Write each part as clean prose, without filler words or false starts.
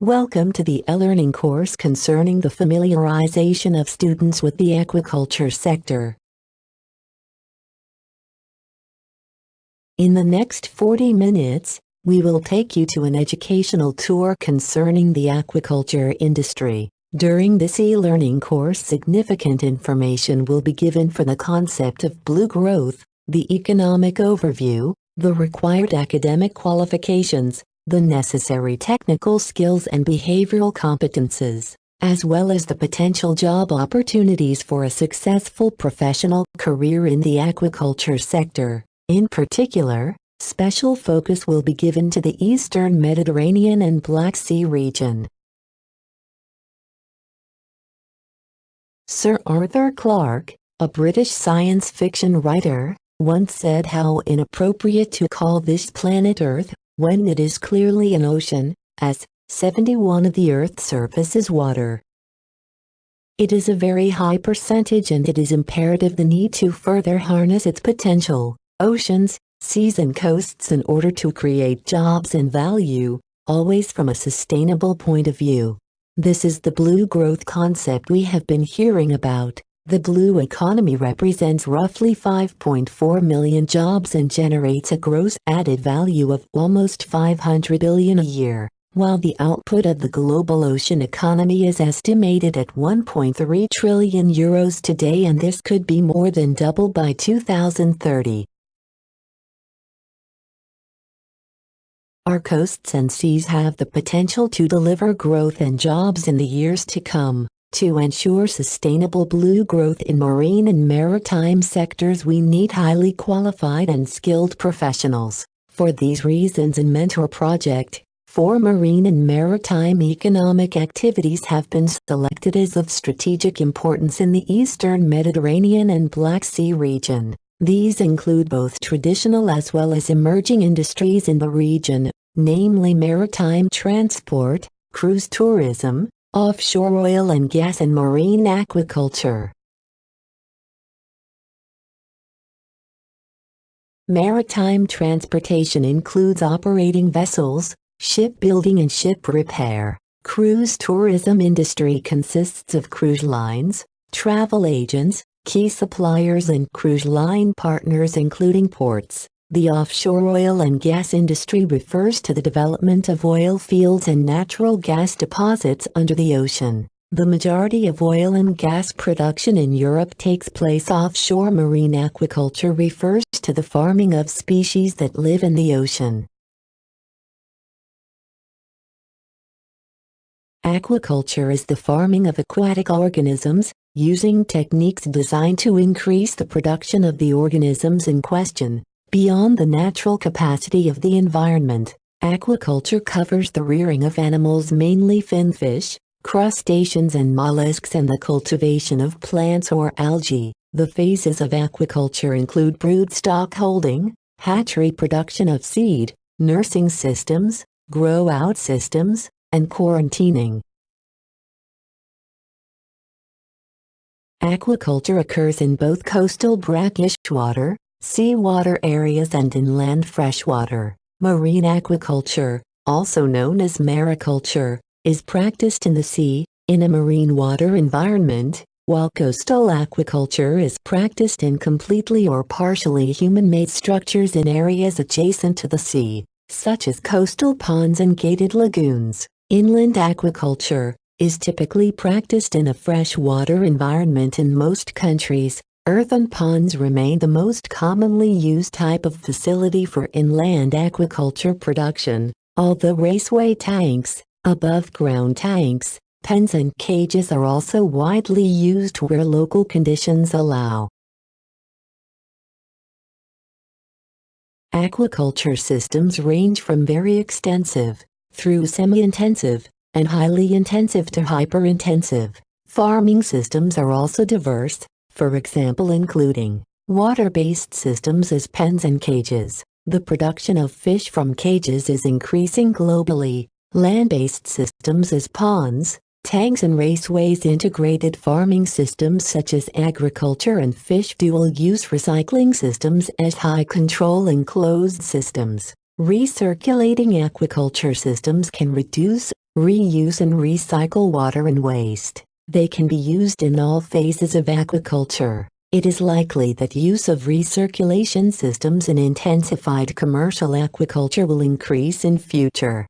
Welcome to the e-learning course concerning the familiarization of students with the aquaculture sector. In the next 40 minutes, we will take you to an educational tour concerning the aquaculture industry. During this e-learning course, significant information will be given for the concept of blue growth, the economic overview, the required academic qualifications, the necessary technical skills and behavioral competences, as well as the potential job opportunities for a successful professional career in the aquaculture sector. In particular, special focus will be given to the Eastern Mediterranean and Black Sea region. Sir Arthur Clarke, a British science fiction writer, once said how inappropriate to call this planet Earth, when it is clearly an ocean, as 71% of the Earth's surface is water. It is a very high percentage, and it is imperative the need to further harness its potential, oceans, seas and coasts, in order to create jobs and value, always from a sustainable point of view. This is the blue growth concept we have been hearing about. The blue economy represents roughly 5.4 million jobs and generates a gross added value of almost 500 billion a year, while the output of the global ocean economy is estimated at 1.3 trillion euros today, and this could be more than double by 2030. Our coasts and seas have the potential to deliver growth and jobs in the years to come. To ensure sustainable blue growth in marine and maritime sectors, we need highly qualified and skilled professionals. For these reasons, a mentor project for marine and maritime economic activities have been selected as of strategic importance in the Eastern Mediterranean and Black Sea region. These include both traditional as well as emerging industries in the region, namely maritime transport, cruise tourism, offshore oil and gas, and marine aquaculture. Maritime transportation includes operating vessels, shipbuilding and ship repair. Cruise tourism industry consists of cruise lines, travel agents, key suppliers and cruise line partners including ports. The offshore oil and gas industry refers to the development of oil fields and natural gas deposits under the ocean. The majority of oil and gas production in Europe takes place offshore. Marine aquaculture refers to the farming of species that live in the ocean. Aquaculture is the farming of aquatic organisms, using techniques designed to increase the production of the organisms in question, beyond the natural capacity of the environment. Aquaculture covers the rearing of animals, mainly finfish, crustaceans and mollusks, and the cultivation of plants or algae. The phases of aquaculture include broodstock holding, hatchery production of seed, nursing systems, grow-out systems, and quarantining. Aquaculture occurs in both coastal brackish water, seawater areas, and inland freshwater. Marine aquaculture, also known as mariculture, is practiced in the sea, in a marine water environment, while coastal aquaculture is practiced in completely or partially human-made structures in areas adjacent to the sea, such as coastal ponds and gated lagoons. Inland aquaculture is typically practiced in a freshwater environment in most countries. Earthen ponds remain the most commonly used type of facility for inland aquaculture production, although raceway tanks, above-ground tanks, pens and cages are also widely used where local conditions allow. Aquaculture systems range from very extensive, through semi-intensive, and highly intensive to hyper-intensive. Farming systems are also diverse, for example including water-based systems as pens and cages. The production of fish from cages is increasing globally. Land-based systems as ponds, tanks and raceways. Integrated farming systems such as agriculture and fish dual-use recycling systems as high-control enclosed systems. Recirculating aquaculture systems can reduce reuse and recycle water and waste. They can be used in all phases of aquaculture. It is likely that use of recirculation systems in intensified commercial aquaculture will increase in future.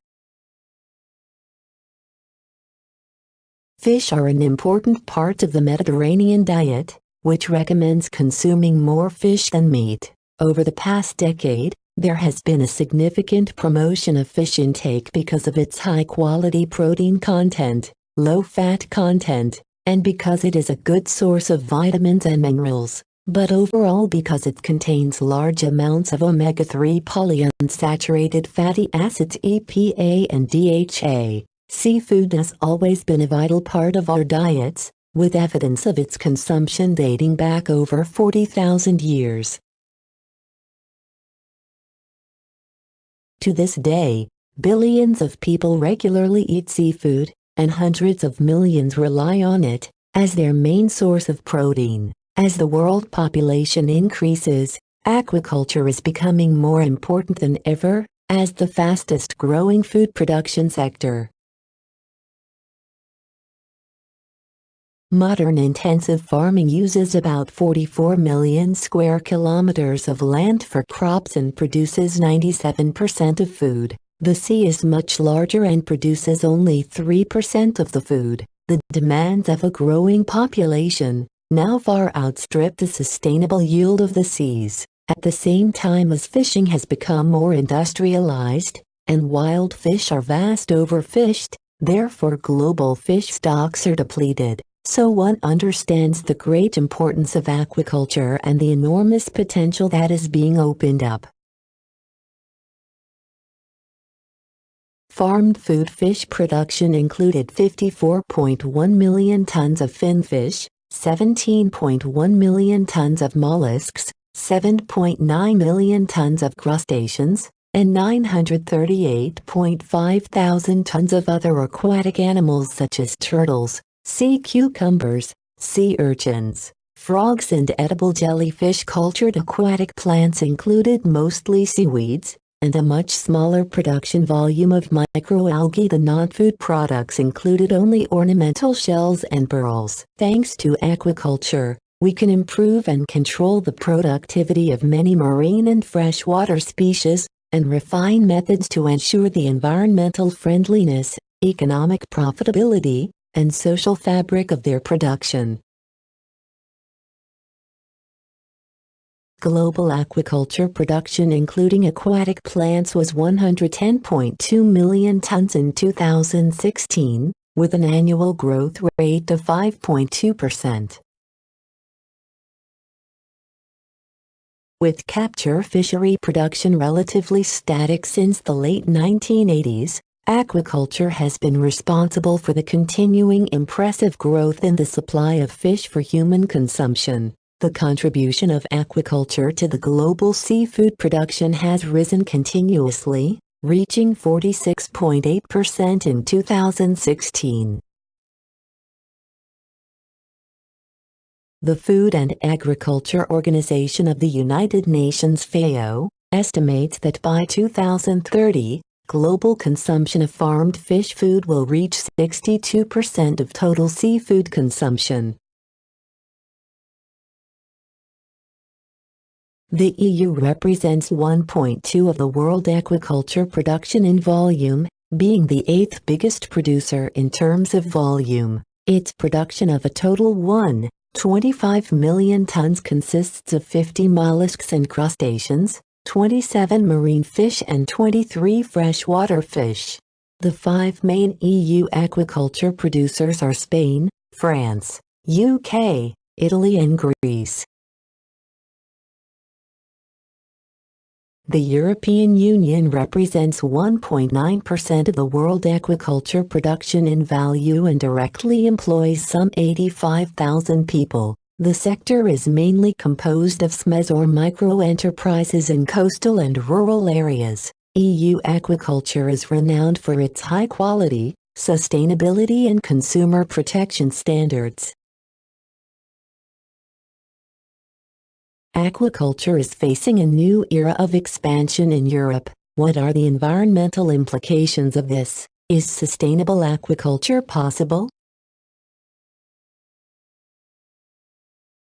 Fish are an important part of the Mediterranean diet, which recommends consuming more fish than meat. Over the past decade, there has been a significant promotion of fish intake because of its high-quality protein content, low-fat content, and because it is a good source of vitamins and minerals, but overall because it contains large amounts of omega-3 polyunsaturated fatty acids EPA and DHA. Seafood has always been a vital part of our diets, with evidence of its consumption dating back over 40,000 years. To this day, billions of people regularly eat seafood, and hundreds of millions rely on it as their main source of protein. As the world population increases, aquaculture is becoming more important than ever as the fastest growing food production sector. Modern intensive farming uses about 44 million square kilometers of land for crops and produces 97% of food. The sea is much larger and produces only 3% of the food. The demands of a growing population now far outstrip the sustainable yield of the seas. At the same time as fishing has become more industrialized, and wild fish are vast overfished, therefore global fish stocks are depleted. So one understands the great importance of aquaculture and the enormous potential that is being opened up. Farmed food fish production included 54.1 million tons of finfish, 17.1 million tons of mollusks, 7.9 million tons of crustaceans, and 938.5 thousand tons of other aquatic animals such as turtles, sea cucumbers, sea urchins, frogs and edible jellyfish. Cultured aquatic plants included mostly seaweeds, and a much smaller production volume of microalgae. The non-food products included only ornamental shells and pearls. Thanks to aquaculture, we can improve and control the productivity of many marine and freshwater species, and refine methods to ensure the environmental friendliness, economic profitability, and social fabric of their production. Global aquaculture production including aquatic plants was 110.2 million tons in 2016, with an annual growth rate of 5.2%. With capture fishery production relatively static since the late 1980s, aquaculture has been responsible for the continuing impressive growth in the supply of fish for human consumption. The contribution of aquaculture to the global seafood production has risen continuously, reaching 46.8% in 2016. The Food and Agriculture Organization of the United Nations (FAO) estimates that by 2030, global consumption of farmed fish food will reach 62% of total seafood consumption. The EU represents 1.2% of the world aquaculture production in volume, being the 8th biggest producer in terms of volume. Its production of a total 1.25 million tons consists of 50 mollusks and crustaceans, 27 marine fish and 23 freshwater fish. The 5 main EU aquaculture producers are Spain, France, UK, Italy and Greece. The European Union represents 1.9% of the world aquaculture production in value and directly employs some 85,000 people. The sector is mainly composed of SMEs or micro-enterprises in coastal and rural areas. EU aquaculture is renowned for its high quality, sustainability and consumer protection standards. Aquaculture is facing a new era of expansion in Europe. What are the environmental implications of this? Is sustainable aquaculture possible?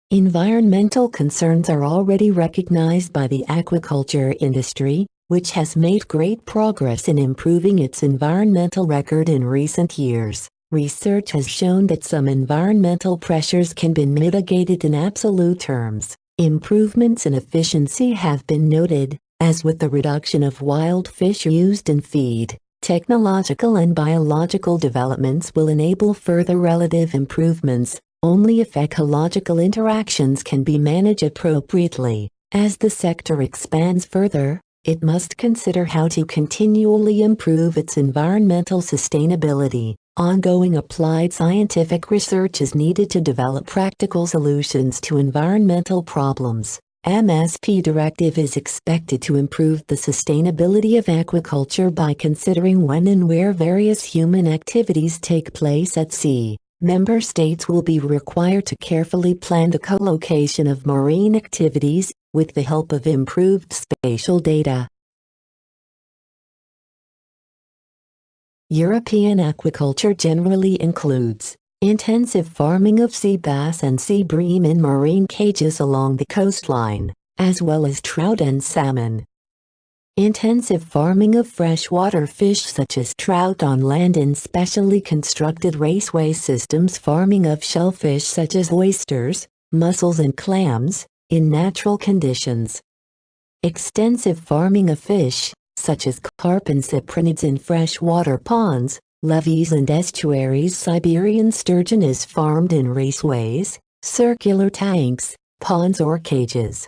Environmental concerns are already recognized by the aquaculture industry, which has made great progress in improving its environmental record in recent years. Research has shown that some environmental pressures can be mitigated in absolute terms. Improvements in efficiency have been noted, as with the reduction of wild fish used in feed. Technological and biological developments will enable further relative improvements, only if ecological interactions can be managed appropriately. As the sector expands further, it must consider how to continually improve its environmental sustainability. Ongoing applied scientific research is needed to develop practical solutions to environmental problems. MSP directive is expected to improve the sustainability of aquaculture by considering when and where various human activities take place at sea. Member states will be required to carefully plan the co-location of marine activities, with the help of improved spatial data. European aquaculture generally includes intensive farming of sea bass and sea bream in marine cages along the coastline, as well as trout and salmon. Intensive farming of freshwater fish such as trout on land in specially constructed raceway systems. Farming of shellfish such as oysters, mussels and clams, in natural conditions. Extensive farming of fish, such as carp and cyprinids in freshwater ponds, levees and estuaries. Siberian sturgeon is farmed in raceways, circular tanks, ponds or cages.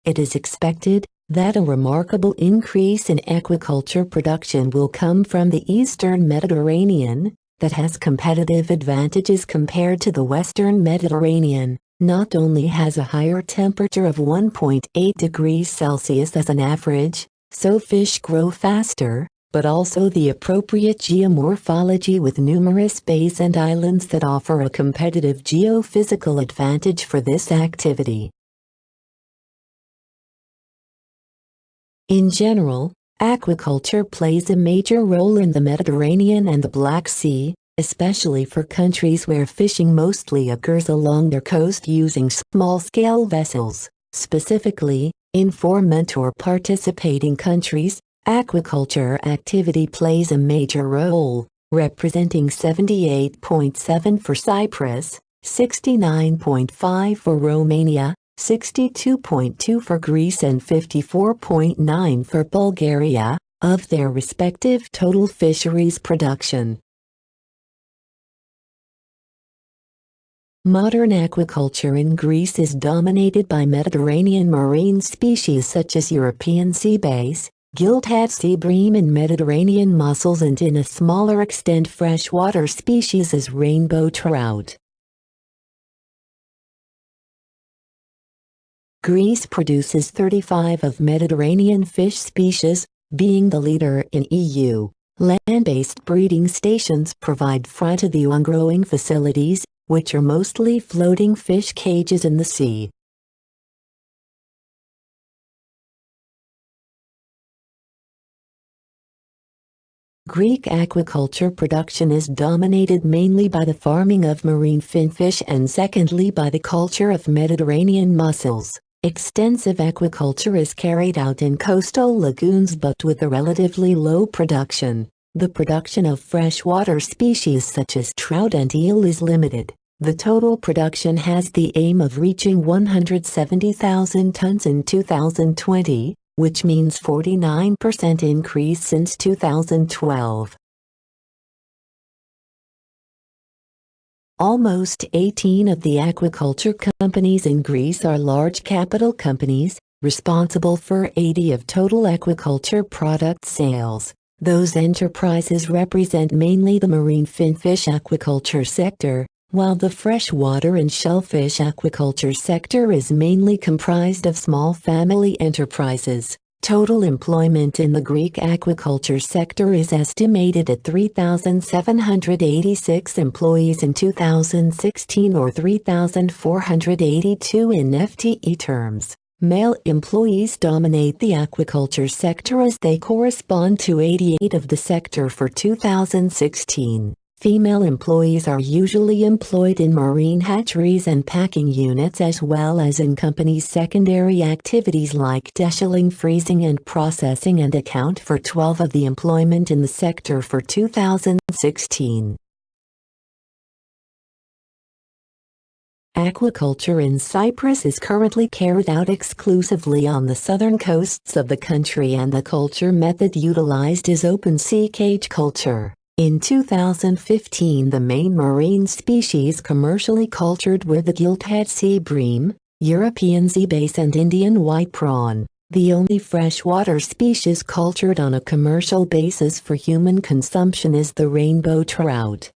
It is expected that a remarkable increase in aquaculture production will come from the Eastern Mediterranean, that has competitive advantages compared to the Western Mediterranean. Not only has a higher temperature of 1.8 degrees Celsius as an average, so fish grow faster, but also the appropriate geomorphology with numerous bays and islands that offer a competitive geophysical advantage for this activity. In general, aquaculture plays a major role in the Mediterranean and the Black Sea, especially for countries where fishing mostly occurs along their coast using small-scale vessels. Specifically, in formant or participating countries, aquaculture activity plays a major role, representing 78.7% for Cyprus, 69.5% for Romania, 62.2% for Greece and 54.9% for Bulgaria, of their respective total fisheries production. Modern aquaculture in Greece is dominated by Mediterranean marine species such as European sea bass, gilt-head sea bream and Mediterranean mussels, and in a smaller extent freshwater species as rainbow trout. Greece produces 35 of Mediterranean fish species, being the leader in EU. Land-based breeding stations provide front-of-the growing facilities, which are mostly floating fish cages in the sea. Greek aquaculture production is dominated mainly by the farming of marine finfish and secondly by the culture of Mediterranean mussels. Extensive aquaculture is carried out in coastal lagoons but with a relatively low production. The production of freshwater species such as trout and eel is limited. The total production has the aim of reaching 170,000 tons in 2020, which means 49% increase since 2012. Almost 18 of the aquaculture companies in Greece are large capital companies, responsible for 80% of total aquaculture product sales. Those enterprises represent mainly the marine finfish aquaculture sector, while the freshwater and shellfish aquaculture sector is mainly comprised of small family enterprises. Total employment in the Greek aquaculture sector is estimated at 3,786 employees in 2016 or 3,482 in FTE terms. Male employees dominate the aquaculture sector as they correspond to 88% of the sector for 2016. Female employees are usually employed in marine hatcheries and packing units as well as in companies' secondary activities like deshelling, freezing and processing, and account for 12% of the employment in the sector for 2016. Aquaculture in Cyprus is currently carried out exclusively on the southern coasts of the country, and the culture method utilized is open sea cage culture. In 2015, the main marine species commercially cultured were the gilthead sea bream, European sea bass and Indian white prawn. The only freshwater species cultured on a commercial basis for human consumption is the rainbow trout.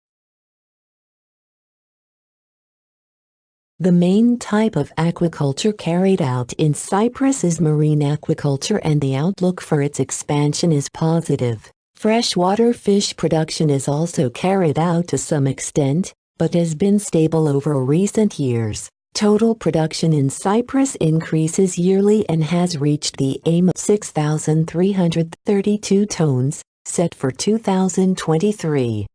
The main type of aquaculture carried out in Cyprus is marine aquaculture, and the outlook for its expansion is positive. Freshwater fish production is also carried out to some extent, but has been stable over recent years. Total production in Cyprus increases yearly and has reached the aim of 6,332 tons, set for 2023.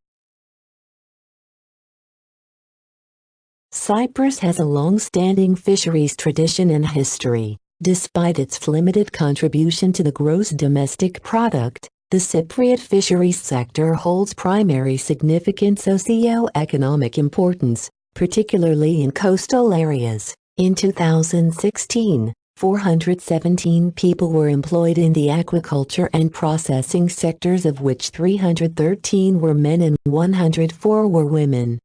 Cyprus has a long-standing fisheries tradition and history. Despite its limited contribution to the gross domestic product, the Cypriot fisheries sector holds primary significant socio-economic importance, particularly in coastal areas. In 2016, 417 people were employed in the aquaculture and processing sectors, of which 313 were men and 104 were women.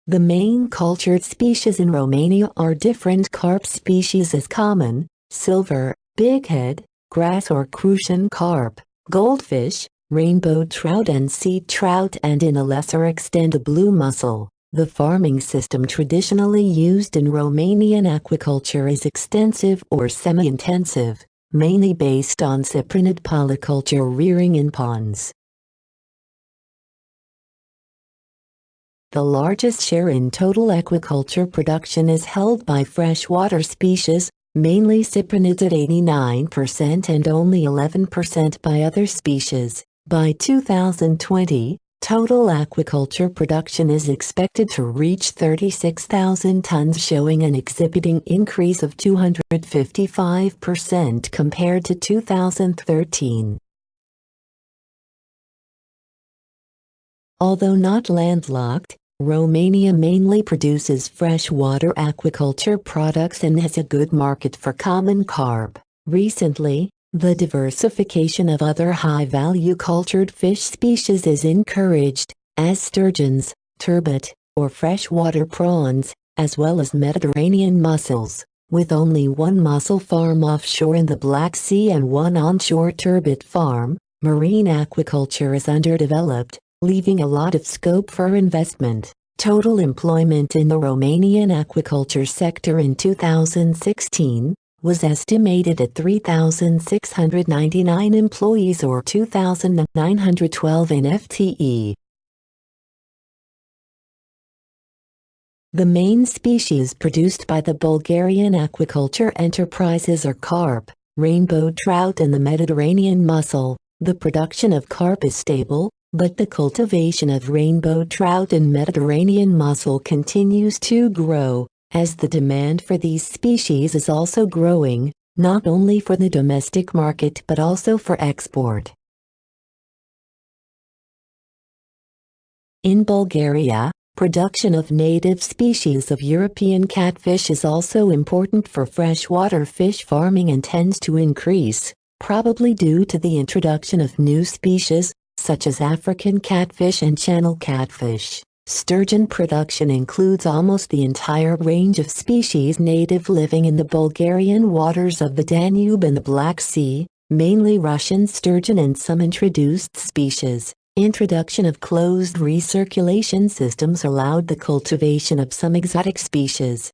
The main cultured species in Romania are different carp species as common, silver, bighead, grass or crucian carp, goldfish, rainbow trout and sea trout, and in a lesser extent a blue mussel. The farming system traditionally used in Romanian aquaculture is extensive or semi-intensive, mainly based on cyprinid polyculture rearing in ponds. The largest share in total aquaculture production is held by freshwater species, mainly cyprinids at 89% and only 11% by other species. By 2020, total aquaculture production is expected to reach 36,000 tons, showing an exhibiting increase of 255% compared to 2013. Although not landlocked, Romania mainly produces freshwater aquaculture products and has a good market for common carp. Recently, the diversification of other high-value cultured fish species is encouraged, as sturgeons, turbot, or freshwater prawns, as well as Mediterranean mussels. With only one mussel farm offshore in the Black Sea and one onshore turbot farm, marine aquaculture is underdeveloped, leaving a lot of scope for investment. Total employment in the Romanian aquaculture sector in 2016 was estimated at 3,699 employees or 2,912 in FTE. The main species produced by the Bulgarian aquaculture enterprises are carp, rainbow trout and the Mediterranean mussel. The production of carp is stable, but the cultivation of rainbow trout and Mediterranean mussel continues to grow, as the demand for these species is also growing, not only for the domestic market but also for export. In Bulgaria, production of native species of European catfish is also important for freshwater fish farming and tends to increase, probably due to the introduction of new species, such as African catfish and channel catfish. Sturgeon production includes almost the entire range of species native living in the Bulgarian waters of the Danube and the Black Sea, mainly Russian sturgeon and some introduced species. Introduction of closed recirculation systems allowed the cultivation of some exotic species.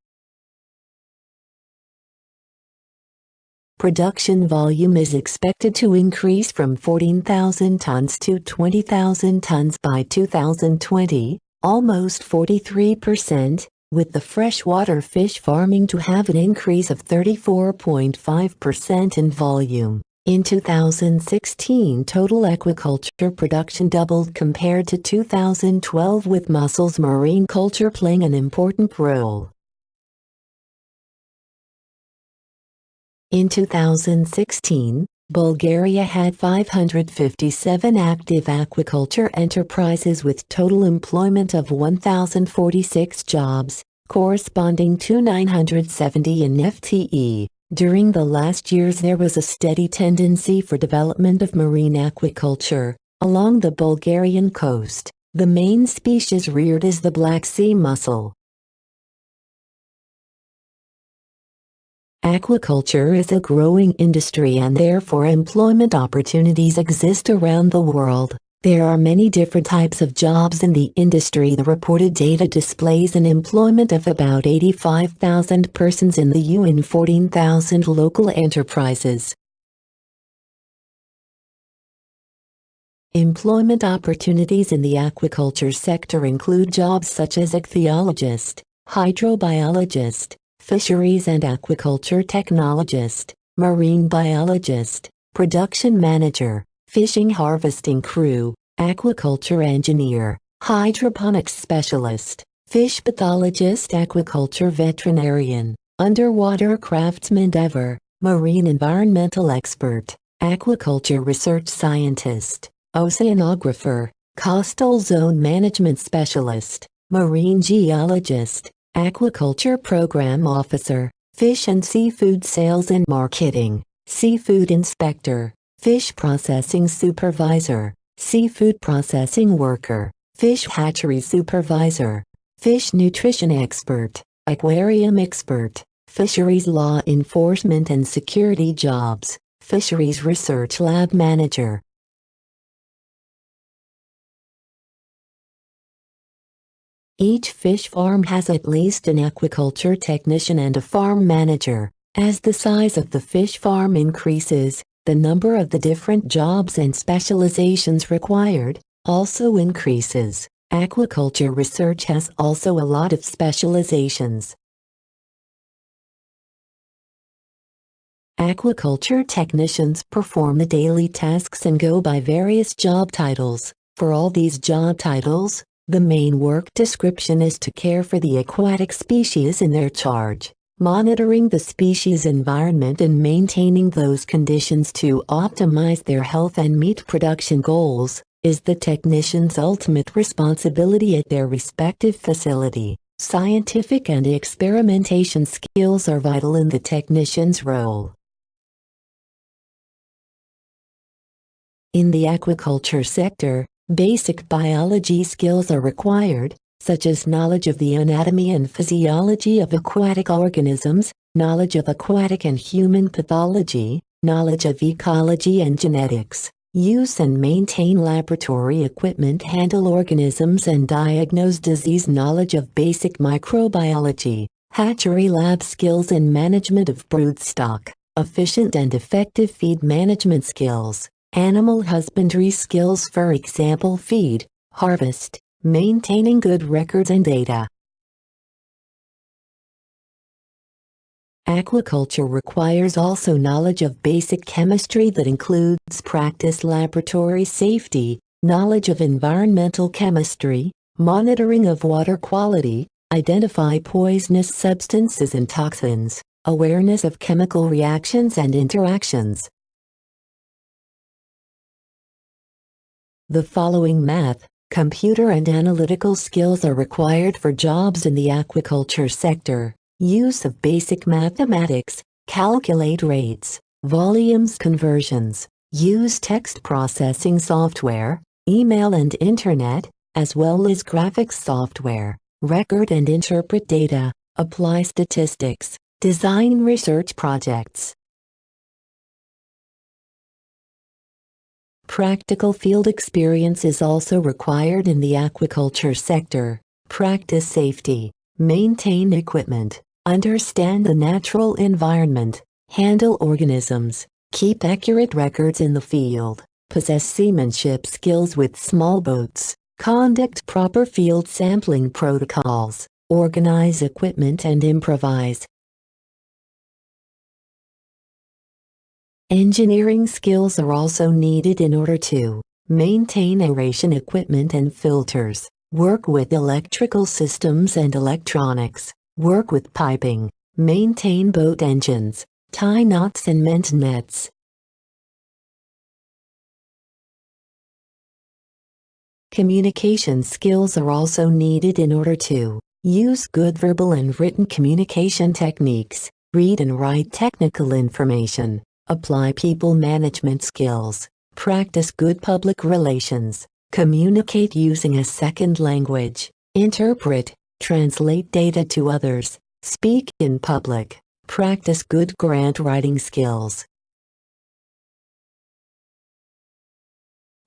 Production volume is expected to increase from 14,000 tons to 20,000 tons by 2020, almost 43%, with the freshwater fish farming to have an increase of 34.5% in volume. In 2016, total aquaculture production doubled compared to 2012, with mussels marine culture playing an important role. In 2016, Bulgaria had 557 active aquaculture enterprises with total employment of 1,046 jobs, corresponding to 970 in FTE. During the last years there was a steady tendency for development of marine aquaculture. Along the Bulgarian coast, the main species reared is the Black Sea mussel. Aquaculture is a growing industry and therefore employment opportunities exist around the world. There are many different types of jobs in the industry. The reported data displays an employment of about 85,000 persons in the EU and 14,000 local enterprises. Employment opportunities in the aquaculture sector include jobs such as ichthyologist, hydrobiologist, fisheries and aquaculture technologist, marine biologist, production manager, fishing harvesting crew, aquaculture engineer, hydroponics specialist, fish pathologist, aquaculture veterinarian, underwater craftsman diver, marine environmental expert, aquaculture research scientist, oceanographer, coastal zone management specialist, marine geologist, aquaculture program officer, fish and seafood sales and marketing, seafood inspector, fish processing supervisor, seafood processing worker, fish hatchery supervisor, fish nutrition expert, aquarium expert, fisheries law enforcement and security jobs, fisheries research lab manager. Each fish farm has at least an aquaculture technician and a farm manager. As the size of the fish farm increases, the number of the different jobs and specializations required also increases. Aquaculture research has also a lot of specializations. Aquaculture technicians perform the daily tasks and go by various job titles. For all these job titles, the main work description is to care for the aquatic species in their charge, monitoring the species environment and maintaining those conditions to optimize their health and meet production goals, is the technician's ultimate responsibility at their respective facility. Scientific and experimentation skills are vital in the technician's role. In the aquaculture sector, basic biology skills are required, such as knowledge of the anatomy and physiology of aquatic organisms, knowledge of aquatic and human pathology, knowledge of ecology and genetics, use and maintain laboratory equipment, handle organisms and diagnose disease, knowledge of basic microbiology, hatchery lab skills and management of brood stock, efficient and effective feed management skills, animal husbandry skills, for example feed, harvest, maintaining good records and data. Aquaculture requires also knowledge of basic chemistry that includes practice laboratory safety, knowledge of environmental chemistry, monitoring of water quality, identify poisonous substances and toxins, awareness of chemical reactions and interactions. The following math, computer and analytical skills are required for jobs in the aquaculture sector. Use of basic mathematics, calculate rates, volumes, conversions, use text processing software, email and internet, as well as graphics software, record and interpret data, apply statistics, design research projects. Practical field experience is also required in the aquaculture sector. Practice safety, maintain equipment, understand the natural environment, handle organisms, keep accurate records in the field, possess seamanship skills with small boats, Conduct proper field sampling protocols, organize equipment and improvise. Engineering skills are also needed in order to maintain aeration equipment and filters, work with electrical systems and electronics, work with piping, maintain boat engines, tie knots and mend nets. Communication skills are also needed in order to use good verbal and written communication techniques, read and write technical information, apply people management skills, practice good public relations, communicate using a second language, interpret, translate data to others, speak in public, practice good grant writing skills.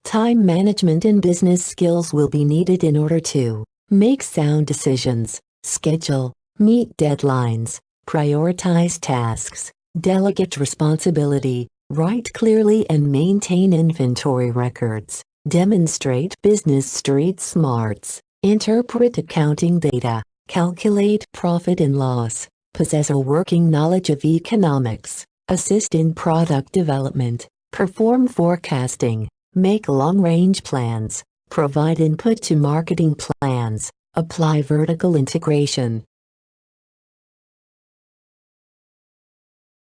Time management and business skills will be needed in order to make sound decisions, schedule, meet deadlines, prioritize tasks, delegate responsibility, write clearly and maintain inventory records, demonstrate business street smarts, interpret accounting data, calculate profit and loss, possess a working knowledge of economics, assist in product development, perform forecasting, make long-range plans, provide input to marketing plans, apply vertical integration.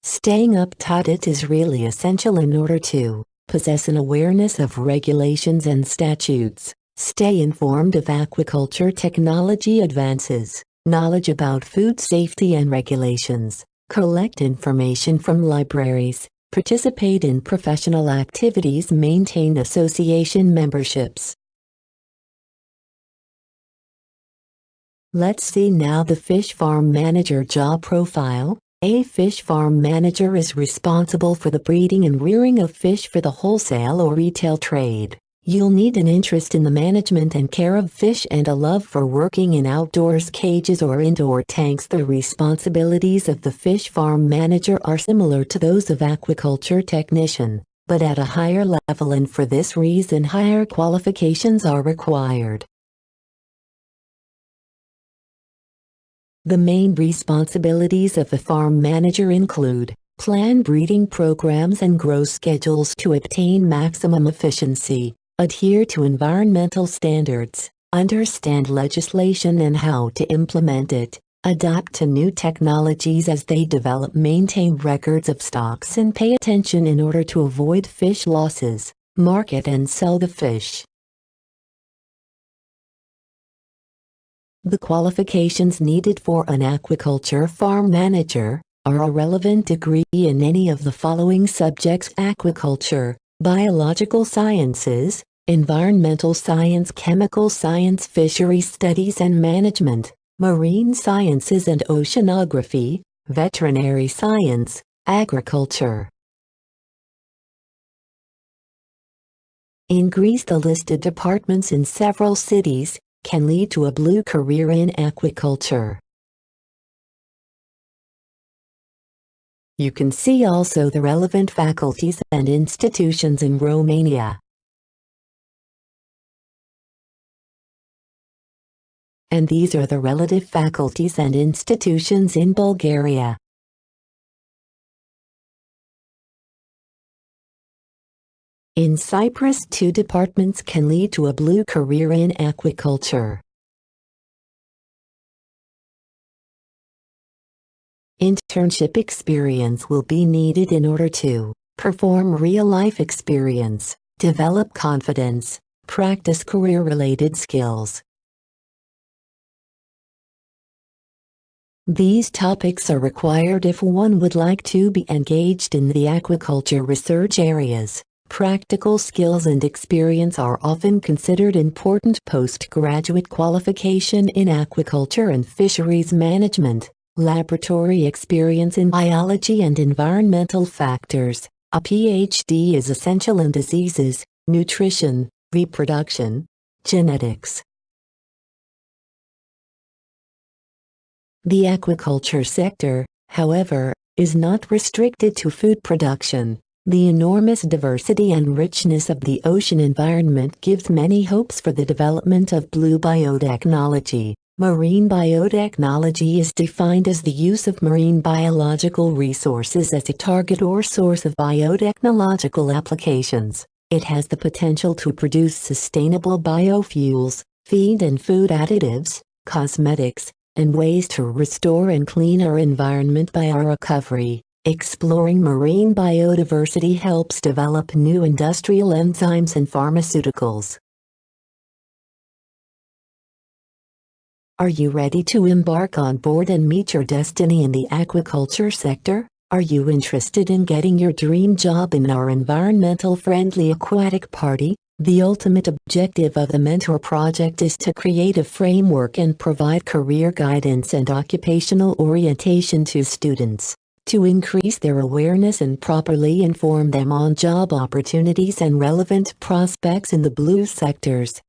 Staying updated is really essential in order to possess an awareness of regulations and statutes, stay informed of aquaculture technology advances, knowledge about food safety and regulations, collect information from libraries, participate in professional activities, maintain association memberships. Let's see now the fish farm manager job profile. A fish farm manager is responsible for the breeding and rearing of fish for the wholesale or retail trade. You'll need an interest in the management and care of fish and a love for working in outdoors cages or indoor tanks. The responsibilities of the fish farm manager are similar to those of aquaculture technician, but at a higher level, and for this reason higher qualifications are required. The main responsibilities of a farm manager include plan breeding programs and growth schedules to obtain maximum efficiency, adhere to environmental standards, understand legislation and how to implement it, adapt to new technologies as they develop, maintain records of stocks and pay attention in order to avoid fish losses, market and sell the fish. The qualifications needed for an aquaculture farm manager are a relevant degree in any of the following subjects: aquaculture, biological sciences, environmental science, chemical science, fishery studies and management, marine sciences and oceanography, veterinary science, agriculture. Increase the listed departments in several cities can lead to a blue career in aquaculture. You can see also the relevant faculties and institutions in Romania. And these are the relative faculties and institutions in Bulgaria. In Cyprus, 2 departments can lead to a blue career in aquaculture. Internship experience will be needed in order to perform real-life experience, develop confidence, practice career-related skills. These topics are required if one would like to be engaged in the aquaculture research areas. Practical skills and experience are often considered important postgraduate qualification in aquaculture and fisheries management. Laboratory experience in biology and environmental factors. A PhD is essential in diseases, nutrition, reproduction, genetics. The aquaculture sector, however, is not restricted to food production. The enormous diversity and richness of the ocean environment gives many hopes for the development of blue biotechnology. Marine biotechnology is defined as the use of marine biological resources as a target or source of biotechnological applications. It has the potential to produce sustainable biofuels, feed and food additives, cosmetics, and ways to restore and clean our environment by our recovery. Exploring marine biodiversity helps develop new industrial enzymes and pharmaceuticals. Are you ready to embark on board and meet your destiny in the aquaculture sector? Are you interested in getting your dream job in our environmental-friendly aquatic party? The ultimate objective of the Mentor Project is to create a framework and provide career guidance and occupational orientation to students, to increase their awareness and properly inform them on job opportunities and relevant prospects in the blue sectors.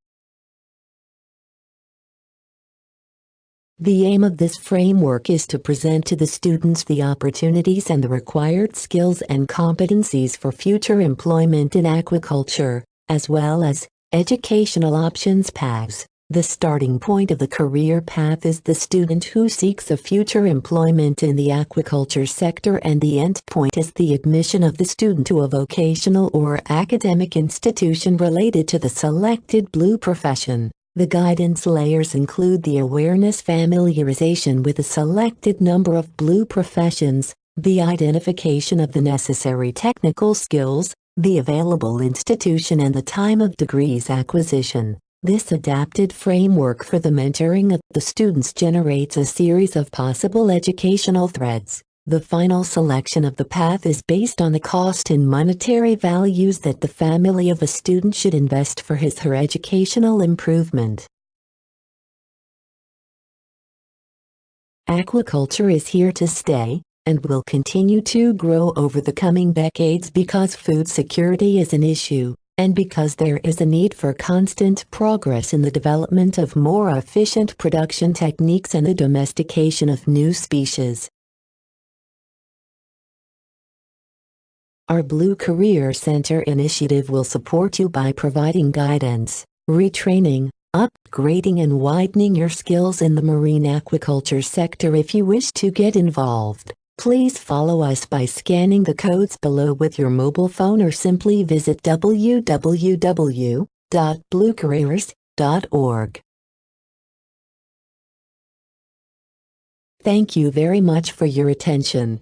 The aim of this framework is to present to the students the opportunities and the required skills and competencies for future employment in aquaculture, as well as educational options paths. The starting point of the career path is the student who seeks a future employment in the aquaculture sector, and the end point is the admission of the student to a vocational or academic institution related to the selected blue profession. The guidance layers include the awareness familiarization with a selected number of blue professions, the identification of the necessary technical skills, the available institution, and the time of degrees acquisition. This adapted framework for the mentoring of the students generates a series of possible educational threads. The final selection of the path is based on the cost in monetary values that the family of a student should invest for his/her educational improvement. Aquaculture is here to stay, and will continue to grow over the coming decades because food security is an issue, and because there is a need for constant progress in the development of more efficient production techniques and the domestication of new species. Our Blue Career Center initiative will support you by providing guidance, retraining, upgrading and widening your skills in the marine aquaculture sector. If you wish to get involved, please follow us by scanning the codes below with your mobile phone, or simply visit www.bluecareers.org. Thank you very much for your attention.